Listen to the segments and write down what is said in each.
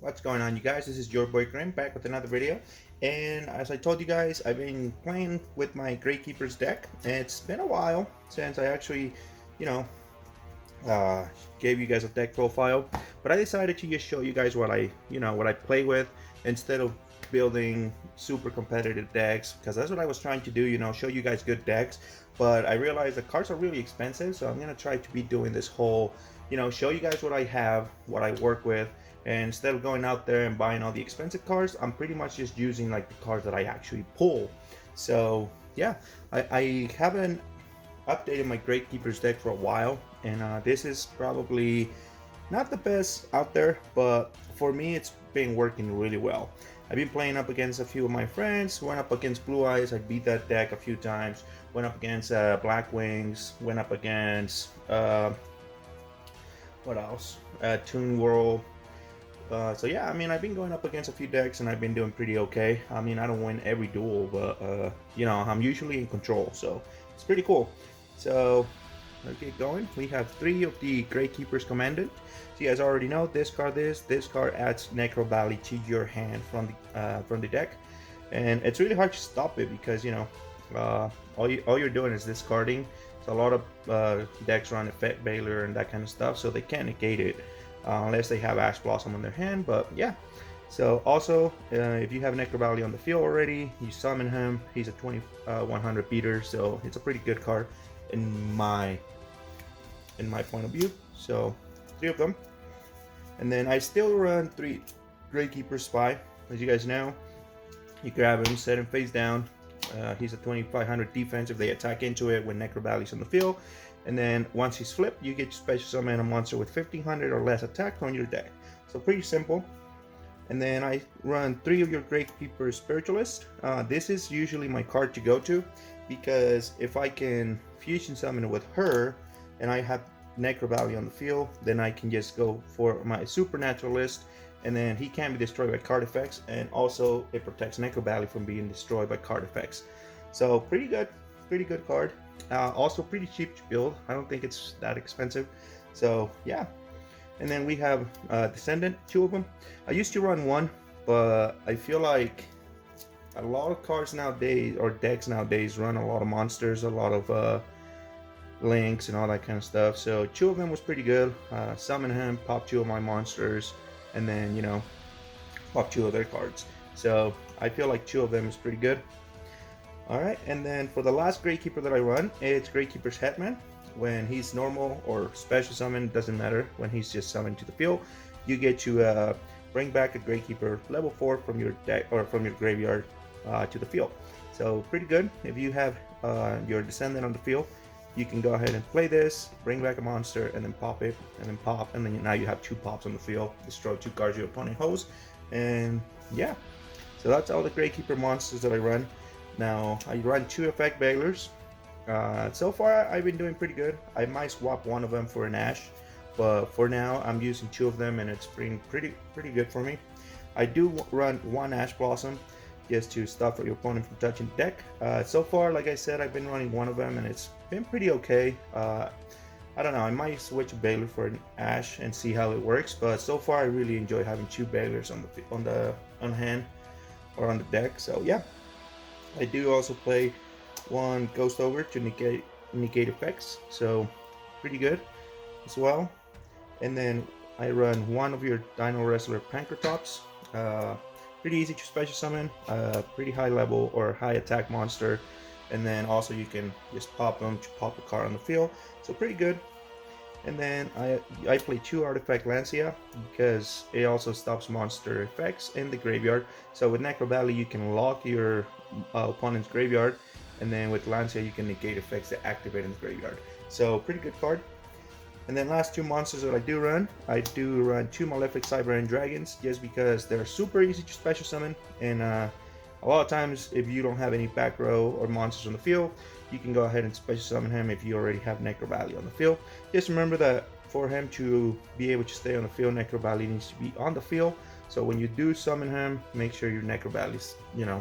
What's going on, you guys? This is your boy Grimm back with another video. And as I told you guys, I've been playing with my Gravekeepers deck. It's been a while since I actually, you know, gave you guys a deck profile. But I decided to just show you guys what I play with instead of building super competitive decks, because that's what I was trying to do, show you guys good decks. But I realized the cards are really expensive, so I'm gonna try to be doing this whole, show you guys what I have, what I work with. And instead of going out there and buying all the expensive cards, I'm pretty much just using like the cards that I actually pull. So yeah, I haven't updated my Gravekeepers deck for a while, and this is probably not the best out there, but for me it's been working really well. I've been playing up against a few of my friends, went up against Blue Eyes, I beat that deck a few times, went up against Black Wings, went up against, what else, Toon World. So yeah, I mean, I've been going up against a few decks and I've been doing pretty okay. I mean, I don't win every duel, but I'm usually in control, so it's pretty cool. So let's get going. We have 3 of the Gravekeepers commanded. So you guys already know this card adds Necro Valley to your hand from the deck, and it's really hard to stop it because all you're doing is discarding. So a lot of decks run Effect Bailer and that kind of stuff, so they can't negate it unless they have Ash Blossom on their hand. But yeah. So also, if you have Necro Valley on the field already, you summon him. He's a 2100 beater, so it's a pretty good card in my point of view. So 3 of them, and then I still run 3 Gravekeeper Spy. As you guys know, you grab him, set him face down. He's a 2500 defense if they attack into it when Necro Valley's on the field. And then once he's flipped, you get to special summon a monster with 1500 or less attack from your deck. So pretty simple. And then I run 3 of your Gravekeeper Spiritualist. This is usually my card to go to, because if I can fusion summon with her and I have Necro Valley on the field, then I can just go for my Supernaturalist, and then he can be destroyed by card effects, and also it protects Necro Valley from being destroyed by card effects. So pretty good card. Also pretty cheap to build. I don't think it's that expensive. So yeah. And then we have Descendant, 2 of them. I used to run 1, but I feel like a lot of cards nowadays, or decks nowadays, run a lot of monsters, a lot of links and all that kind of stuff. So 2 of them was pretty good. Summon him, pop 2 of my monsters, and then pop 2 of their cards. So I feel like 2 of them is pretty good. Alright, and then for the last Gravekeeper that I run, it's Gravekeeper's Hetman. When he's normal or special summon, doesn't matter. When he's just summoned to the field, you get to bring back a Gravekeeper level 4 from your deck or from your graveyard to the field. So pretty good. If you have your Descendant on the field, you can go ahead and play this, bring back a monster, and then pop it, and then pop, and then now you have 2 pops on the field. Destroy 2 cards your opponent holds, and yeah. So that's all the Gravekeeper monsters that I run. Now I run 2 Effect Bailers. So far I've been doing pretty good. I might swap one of them for an Ash, but for now I'm using 2 of them and it's been pretty good for me. I do run 1 Ash Blossom just to stop your opponent from touching the deck. So far, like I said, I've been running 1 of them and it's been pretty okay. I don't know, I might switch a Bailer for an Ash and see how it works, but so far I really enjoy having 2 Bailers on hand or on the deck. So yeah, I do also play 1 Ghost Ogre to negate effects, so pretty good as well. And then I run 1 of your Dino Wrestler Pankratops. Pretty easy to special summon, pretty high level or high attack monster, and then also you can just pop them to pop a card on the field, so pretty good. And then I play 2 Artifact Lancia because it also stops monster effects in the graveyard. So with Necro Valley you can lock your opponent's graveyard, and then with Lancia you can negate effects that activate in the graveyard. So pretty good card. And then last 2 monsters that I do run 2 Malefic Cyber End Dragons, just because they're super easy to special summon, and a lot of times if you don't have any back row or monsters on the field, you can go ahead and special summon him if you already have Necro Valley on the field. Just remember that for him to be able to stay on the field, Necro Valley needs to be on the field. So when you do summon him, make sure your Necro Valley is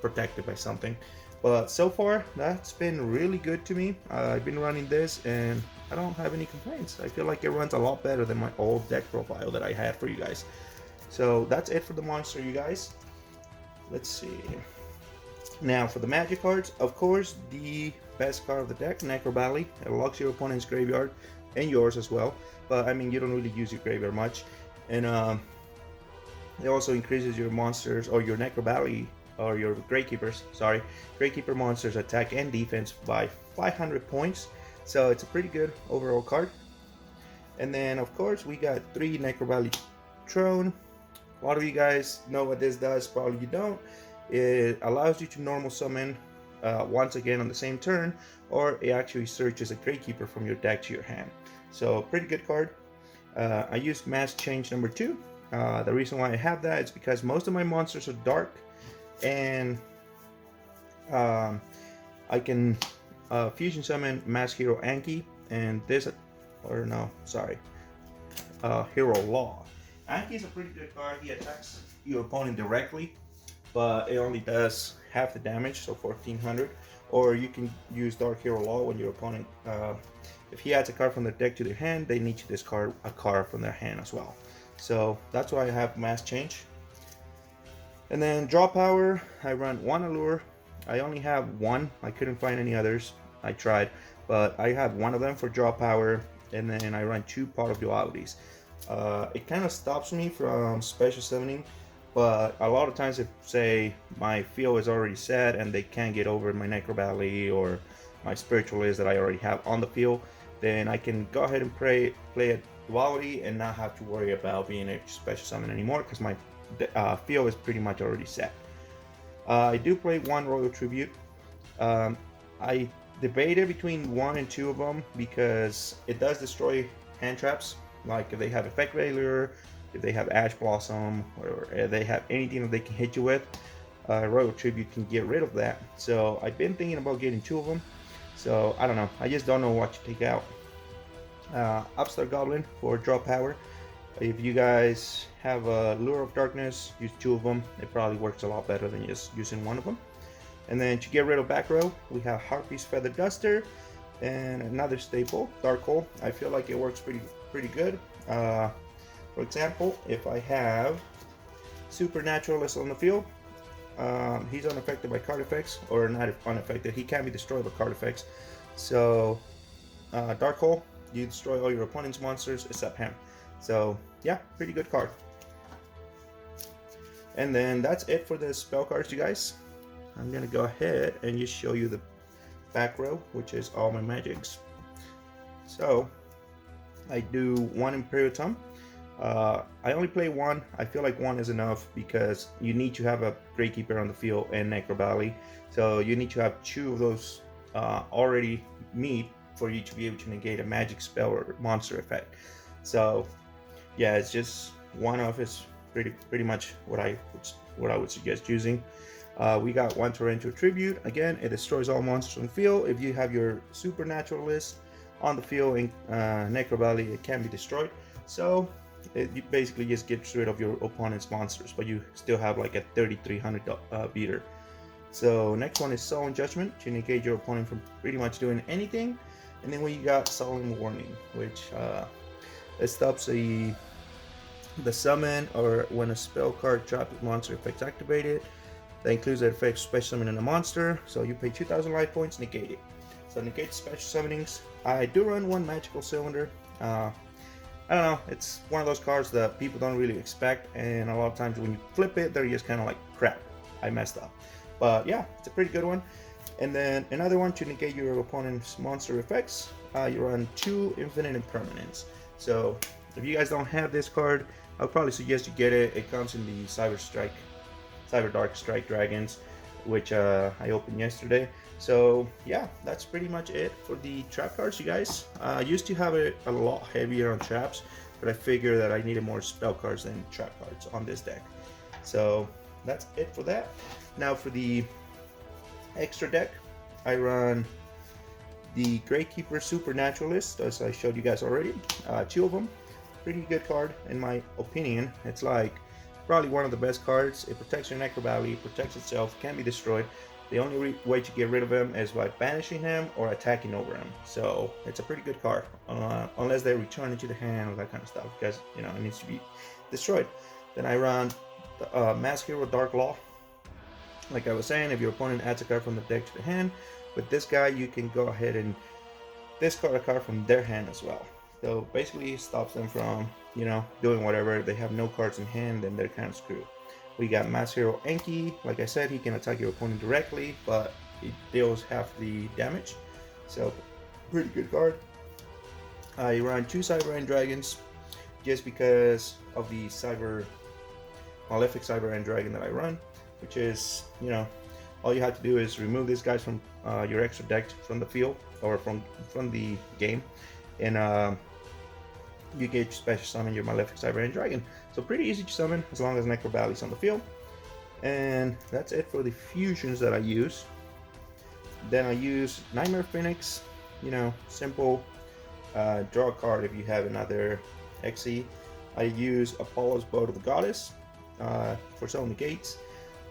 protected by something. But so far, that's been really good to me. I've been running this and I don't have any complaints. I feel like it runs a lot better than my old deck profile that I had for you guys. So that's it for the monster, you guys. Let's see. Now for the magic cards, of course, the best card of the deck, Necrobally. It locks your opponent's graveyard and yours as well. But I mean, you don't really use your graveyard much, and it also increases your monsters or your Necrobally or your Gravekeepers. Sorry, Gravekeeper monsters attack and defense by 500 points. So it's a pretty good overall card. And then of course we got 3 Necrobally Throne. A lot of you guys know what this does, probably you don't. It allows you to normal summon once again on the same turn, or it actually searches a Gravekeeper from your deck to your hand. So pretty good card. I used Mass Change number 2. The reason why I have that is because most of my monsters are dark, and I can fusion summon Mass Hero Anki, and this, or no, sorry, Hero Law. Anki is a pretty good card. He attacks your opponent directly, but it only does half the damage, so 1400. Or you can use Dark Hero Law when your opponent, if he adds a card from their deck to their hand, they need to discard a card from their hand as well. So that's why I have Mass Change. And then draw power, I run 1 Allure. I only have 1. I couldn't find any others. I tried, but I have 1 of them for draw power, and then I run 2 Pot of Dualities. It kind of stops me from special summoning, but a lot of times if, say, my field is already set and they can't get over my Necrobally or my Spiritualist that I already have on the field, then I can go ahead and play a Duality and not have to worry about being a special summon anymore, because my field is pretty much already set. I do play 1 Royal Tribute. I debated between 1 and 2 of them because it does destroy hand traps. Like if they have Effect Failure, if they have Ash Blossom, or if they have anything that they can hit you with, Royal Tribute can get rid of that. So I've been thinking about getting 2 of them. So I don't know. I just don't know what to take out. Upstart Goblin for draw power. If you guys have a Lure of Darkness, use 2 of them. It probably works a lot better than just using 1 of them. And then to get rid of back row, we have Harpy's Feather Duster and another staple, Dark Hole. I feel like it works pretty good. For example, if I have Supernaturalist on the field, he's unaffected by card effects, or not unaffected, he can be destroyed by card effects. So Dark Hole, you destroy all your opponent's monsters except him. So yeah, pretty good card. And then that's it for the spell cards, you guys. I'm gonna go ahead and just show you the back row, which is all my magics. So I do 1 Imperial Tome. I only play 1. I feel like 1 is enough because you need to have a Gravekeeper on the field and Necrobally. So you need to have 2 of those already meet for you to be able to negate a magic spell or monster effect. So yeah, it's just 1 off is pretty much what I would suggest using. We got 1 Torrential Tribute. Again, it destroys all monsters on the field. If you have your Supernaturalist on the field and Necrobally, it can be destroyed. So it basically just gets rid of your opponent's monsters, but you still have like a 3300 beater. So next one is Sullen Judgment, to negate your opponent from pretty much doing anything. And then we got Solemn Warning, which it stops the summon or when a spell card trap monster effects activated. That includes the effect special summoning a monster. So you pay 2000 life points, negate it. So negate special summonings. I do run 1 Magical Cylinder. I don't know, it's one of those cards that people don't really expect, and a lot of times when you flip it, they're just kind of like, crap, I messed up. But yeah, it's a pretty good one. And then another one to negate your opponent's monster effects, you run 2 Infinite Impermanence. So if you guys don't have this card, I'll probably suggest you get it. It comes in the Cyber Dark Strike Dragons, which I opened yesterday. So yeah, that's pretty much it for the trap cards, you guys. I used to have it a lot heavier on traps, but I figured that I needed more spell cards than trap cards on this deck. So that's it for that. Now for the extra deck, I run the Gravekeeper Supernaturalist, as I showed you guys already. 2 of them. Pretty good card in my opinion. It's like probably one of the best cards. It protects your Necrobally, protects itself, can be destroyed. The only way to get rid of him is by banishing him or attacking over him. So it's a pretty good card, unless they return it to the hand or that kind of stuff, because you know it needs to be destroyed. Then I run Mask Hero Dark Law. Like I was saying, if your opponent adds a card from the deck to the hand, with this guy you can go ahead and discard a card from their hand as well. So basically it stops them from, doing whatever. If they have no cards in hand, then they're kind of screwed. We got Mask Hero Enki. Like I said, he can attack your opponent directly, but it deals half the damage. So pretty good card. I run 2 Cyber End Dragons just because of the Malefic Cyber End Dragon that I run, which is, all you have to do is remove these guys from your extra deck from the field or from the game, and you get special summon your Malefic Cyber End Dragon. So pretty easy to summon as long as Necro Valley's on the field. And that's it for the fusions that I use. Then I use Nightmare Phoenix, simple. Draw a card if you have another XE. I use Apollo's Bow to the Goddess for some negates.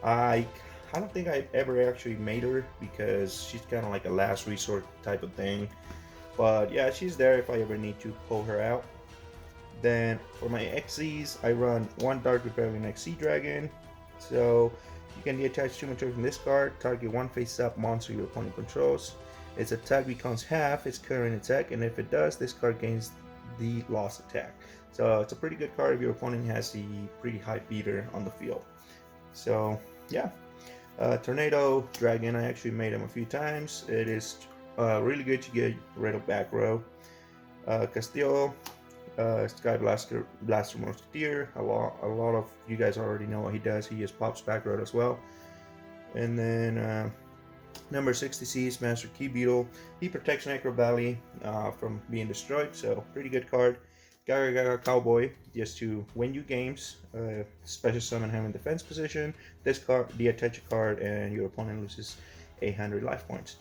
I don't think I've ever actually made her because she's kind of like a last resort type of thing. But yeah, she's there if I ever need to pull her out. Then for my XEs, I run 1 Dark Rebellion XE Dragon. So you can detach 2 materials from this card, target 1 face-up monster your opponent controls. Its attack becomes half its current attack, and if it does, this card gains the lost attack. So it's a pretty good card if your opponent has the pretty high beater on the field. So yeah, Tornado Dragon, I actually made him a few times. It is really good to get rid of back row. Castillo, Sky Blaster Musketeer. A lot of you guys already know what he does. He just pops back row as well. And then number 60C, Master Key Beetle. He protects Necro Valley from being destroyed, so pretty good card. Gaga Gaga Cowboy, just to win you games. Special summon him in defense position. This card, attach a card, and your opponent loses 800 life points.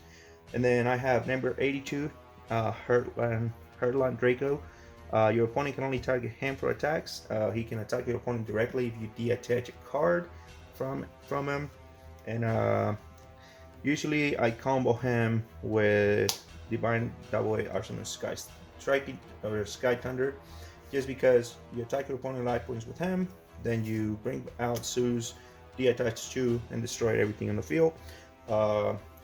And then I have number 82, Hurtland Draco. Your opponent can only target him for attacks. He can attack your opponent directly if you detach a card from him. And usually I combo him with Divine Double A Arsenal Sky Striking or Sky Thunder, just because you attack your opponent life points with him, then you bring out Zeus, detach 2, and destroy everything on the field.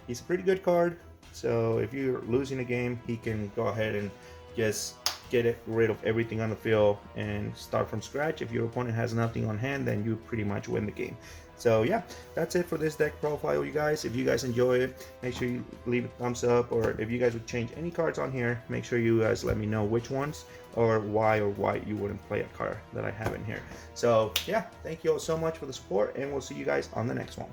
He's a pretty good card, so if you're losing a game, he can go ahead and just get rid of everything on the field and start from scratch. If your opponent has nothing on hand, then you pretty much win the game. So yeah, that's it for this deck profile, you guys. If you guys enjoy it, make sure you leave a thumbs up, or if you guys would change any cards on here, make sure you guys let me know which ones or why you wouldn't play a card that I have in here. So yeah, thank you all so much for the support, and we'll see you guys on the next one.